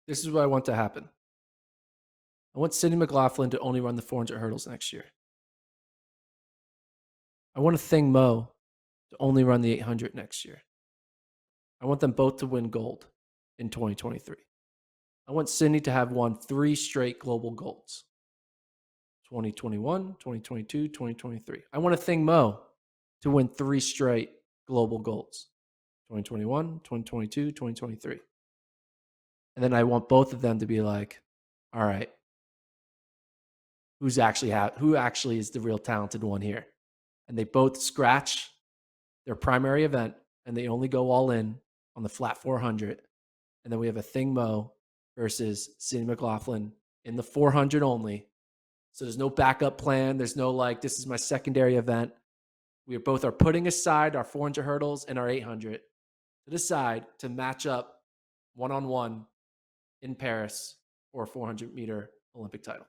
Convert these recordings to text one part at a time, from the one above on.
This is what I want to happen. I want Sydney McLaughlin to only run the 400 hurdles next year. I want Athing Mo to only run the 800 next year. I want them both to win gold in 2023. I want Sydney to have won 3 straight global golds. 2021, 2022, 2023. I want Athing Mo to win 3 straight global golds. 2021, 2022, 2023. And then I want both of them to be like, all right, who actually is the real talented one here? And they both scratch their primary event and they only go all in on the flat 400. And then we have Athing Mo versus Sydney McLaughlin in the 400 only. So there's no backup plan. There's no like, this is my secondary event. We both are putting aside our 400 hurdles and our 800 to the side to match up one-on-one in Paris for a 400-meter Olympic title.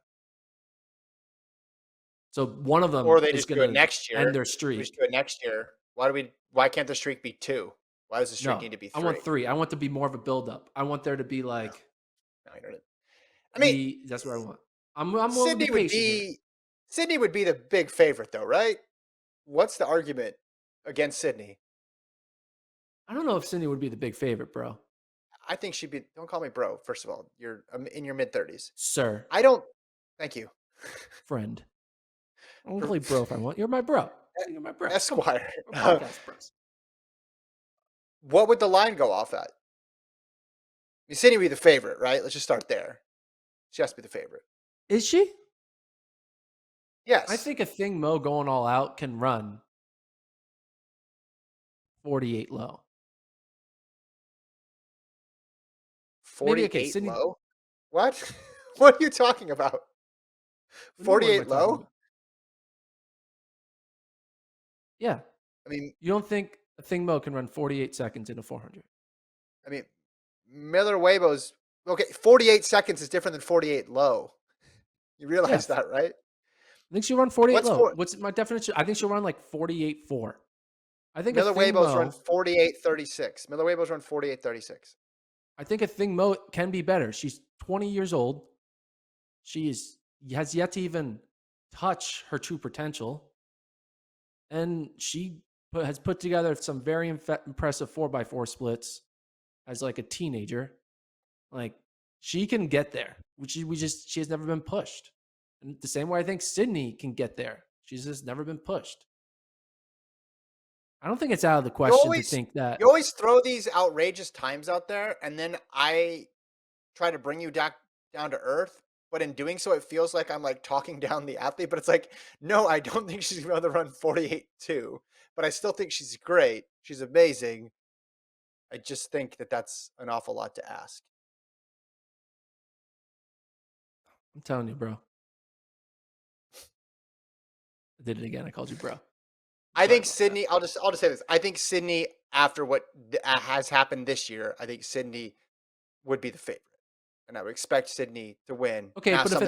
So one of them Or they is just do going it to next year. end their streak. We just do it next year. Why can't the streak be 2? Why does the streak need to be 3? I want 3. I want to be more of a build-up. I want there to be like, no, I don't. I mean, that's what I want. I'm willing to be patient here. Sydney would be the big favorite, though, right? What's the argument against Sydney? I don't know if Sydney would be the big favorite, bro. I think she'd be. Don't call me bro. First of all, you're in your mid-30s, sir. I don't. Thank you, friend. I'll play bro if I want. You're my bro. You're my bro. Esquire. Podcast bros. What would the line go off at? I mean, Sydney would be the favorite, right? Let's just start there. She has to be the favorite. Is she? Yes. I think Athing Mo going all out can run 48 low. 48 low? What? What are you talking about? 48 low? Yeah. I mean, you don't think Athing Mo can run 48 seconds in a 400? I mean, Miller Weibo's okay. 48 seconds is different than 48 low. You realize that, right? I think she'll run 48 low. What's my definition? I think she'll run like 48.4. I think Miller Weibo's run 48.36. Miller Weibo's run 48.36. I think Athing Mo can be better. She's 20 years old. She has yet to even touch her true potential. And she has put together some very impressive 4x4 splits as like a teenager. Like she can get there. She has never been pushed. And the same way I think Sydney can get there. She's just never been pushed. I don't think it's out of the question to think that. You always throw these outrageous times out there, and then I try to bring you down to earth. But in doing so, it feels like I'm like talking down the athlete. But it's like, no, I don't think she's going to run 48.2. But I still think she's great. She's amazing. I just think that that's an awful lot to ask. I'm telling you, bro. I did it again. I called you bro. I think Sydney. I'll just say this. I think Sydney, after what has happened this year, I think Sydney would be the favorite, and I would expect Sydney to win. Okay, but if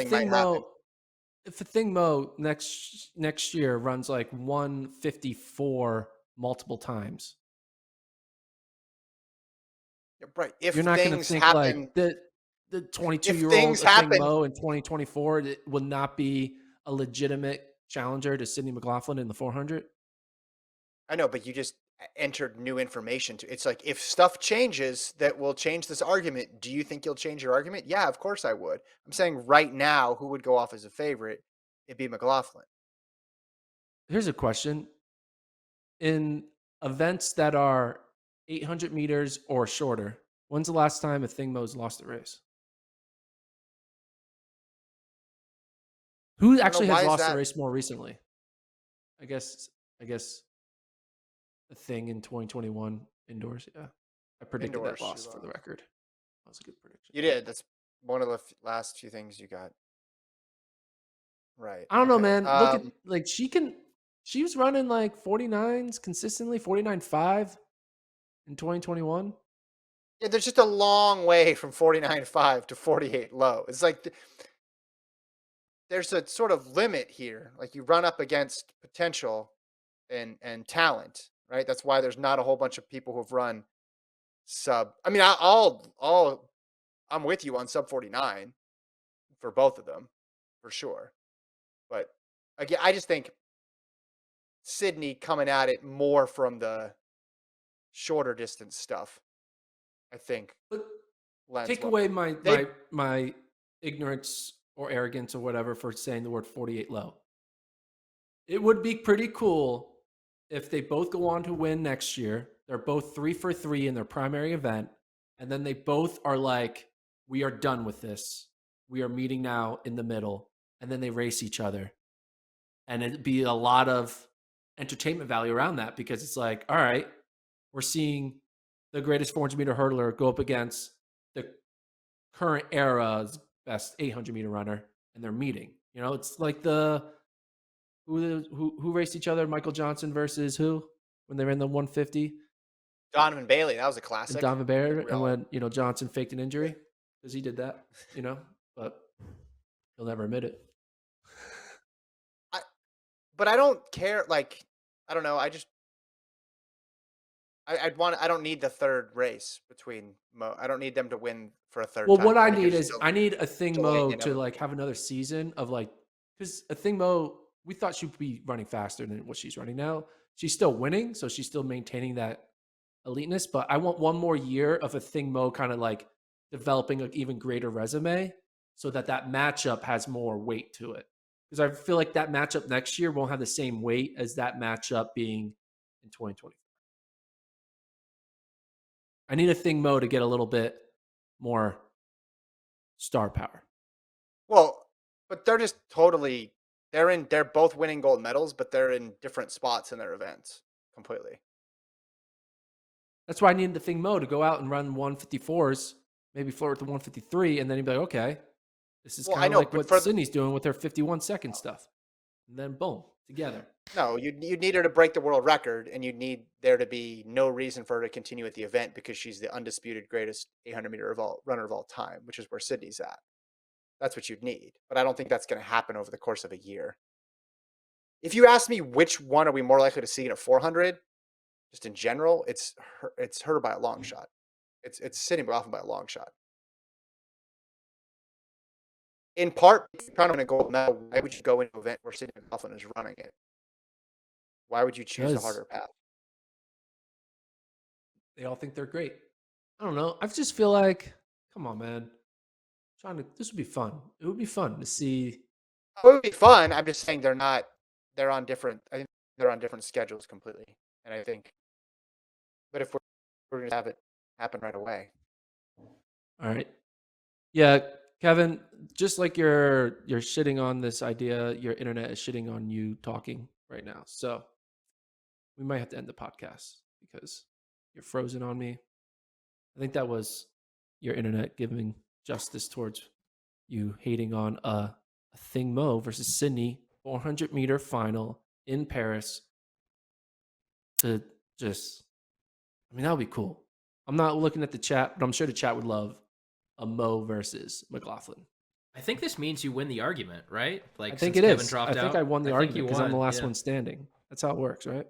Athing Mo next year runs like 154 multiple times, right? If you're not going to think like the 22-year-old Athing Mo in 2024 it will not be a legitimate challenger to Sydney McLaughlin in the 400. I know, but you just entered new information. It's like, if stuff changes that will change this argument, do you think you'll change your argument? Yeah, of course I would. I'm saying right now, who would go off as a favorite? It'd be McLaughlin. Here's a question. In events that are 800 meters or shorter, when's the last time Athing Mo's lost a race? Who actually has lost a race more recently? I guess a thing in 2021 indoors. Yeah, I predicted that loss for the record. That was a good prediction. You did. That's one of the last few things you got right. I don't know, man. Look at like she was running like 49s consistently, 49.5 in 2021. Yeah, there's just a long way from 49.5 to 48 low. It's like there's a sort of limit here. Like you run up against potential and talent, right? That's why there's not a whole bunch of people who've run sub. I mean, I'll I'm with you on sub 49 for both of them, for sure. But again, I just think Sydney coming at it more from the shorter distance stuff, I think But lends take well. away my They my ignorance or arrogance or whatever for saying the word 48 low. It would be pretty cool if they both go on to win next year. They're both 3 for 3 in their primary event, and then they both are like, "We are done with this. We are meeting now in the middle," and then they race each other, and it'd be a lot of entertainment value around that because it's like, all right, we're seeing the greatest 400-meter hurdler go up against the current era's best 800-meter runner, and they're meeting. You know, it's like the who raced each other? Michael Johnson versus who when they ran the 150 Donovan Bailey, that was a and classic. Donovan I think Barrett, we and all when Johnson faked an injury because he did that, but he'll never admit it. I, but I don't care. Like, I don't know. I don't need the third race between Mo. I don't need them to win for a third Well, time. what I I think you're need just is I need a Thing delaying Mo to inevitable. like have another season of like because a Thing Mo we thought she'd be running faster than what she's running now. She's still winning, so she's still maintaining that eliteness. But I want one more year of a Thing Mo kind of like developing an even greater resume, so that matchup has more weight to it. Because I feel like that matchup next year won't have the same weight as that matchup being in 2020. I need a Thing Mo to get a little bit more star power. Well, but they're just totally. They're both winning gold medals, but they're in different spots in their events completely. That's why I need the Thing Mo to go out and run 154s, maybe flirt with the 153, and then he'd be like, okay, this is Well, kind I of know, like but what Sydney's doing with her 51-second stuff. And then boom, together. no, you'd need her to break the world record, and you'd need there to be no reason for her to continue at the event because she's the undisputed greatest 800-meter runner of all time, which is where Sydney's at. That's what you'd need, but I don't think that's going to happen over the course of a year. If you ask me which one are we more likely to see in a 400, just in general, it's her. It's her by a long shot. It's Sydney McLaughlin by a long shot. In part, if you're trying to win a gold medal, why would you go into an event where Sydney McLaughlin is running it? Why would you choose the Because harder path? they all think they're great. I don't know. I just feel like, come on, man. This would be fun. It would be fun to see. It would be fun. I'm just saying they're not. They're on different. I think they're on different schedules completely. And I think, but if we're going to have it happen right away, All right. Yeah, Kevin, just like you're shitting on this idea, your internet is shitting on you talking right now. So we might have to end the podcast because you're frozen on me. I think that was your internet giving justice towards you hating on a Thing Mo versus Sydney 400-meter final in Paris to just, I mean, that would be cool. I'm not looking at the chat, but I'm sure the chat would love a Mo versus McLaughlin. I think this means you win the argument, right? Like I think since it Kevin is. dropped I think out, I won the I think argument you because I'm the won, last yeah. one standing. That's how it works, right?